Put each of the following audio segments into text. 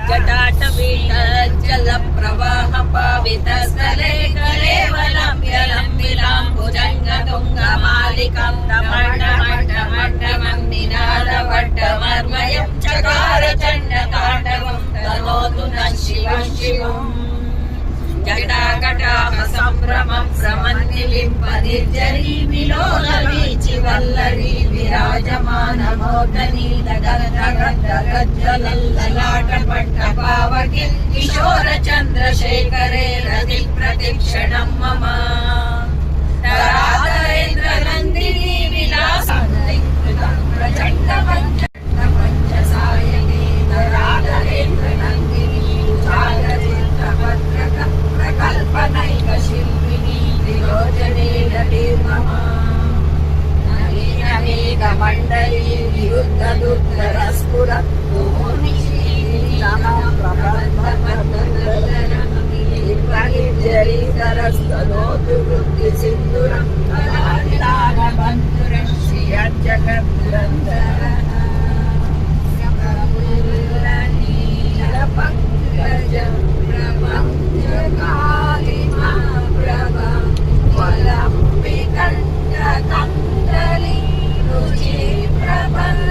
जटाटवीटजलप्रवाहपावितस्थले कलेवलम्ब्यलम्बिलाम्बुजङ्गतुङ्गमालिकां टमटमटमटमन्निनादवट्टमर्मयं चकार चण्डताण्डवं तनोतु नः शिवं शिवम् जटाकटापसम्भ्रमं भ्रमन्निलिम्पनिर्जरी विलोलवीचिवल्लरी विराजमानमोदनीदगद्गद्गद्गज्जलल्ललाटपट्टपावके किशोरचन्द्रशेखरे रतिप्रतिक्षणं मम तराधरेन्द्रनन्दिनी विलासान्तिकृतं प्रचण्डपञ्चसायने तराधरेन्द्रनन्दिनी छायाचित्रपत्रक कल्पनैकशिल्पिनी विलोचने नटीर्मम नवीनमेघमण्डली विरुद्धदुद्धरस्फुरत् प्रगिर्जरीतरस्तनोतु वृत्तिसिन्धुरं कलानिदानबन्धुरं श्रियज्जगद्दुरन्धरः नीलपङ्कजं प्रपञ्चकालिमा प्रभा वलम्बिकण्ठकन्दली रुचिप्रभन्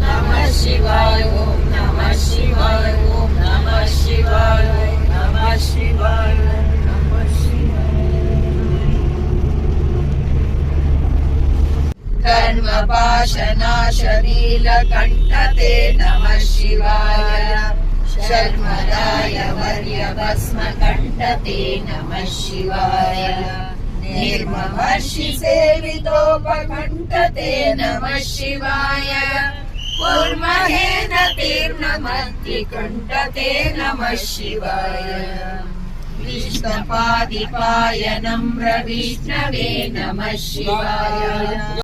नमः शिवाय ॐ नमः शिवाय ॐ नमः शिवाय ॐ नमः शिवाय ॐ नमः शिवाय कर्मपाशनाशनीलकण्ठते नमः शिवाय शर्मदाय वर्यभस्मकण्ठते नमः शिवाय निर्महर्षि सेवितोपकण्ठते नमः शिवाय कुर्महेन तीर्णमन्त्रिकण्ठते नमः शिवाय विष्णुपादिपाय नम्र विष्णवे नमः शिवाय।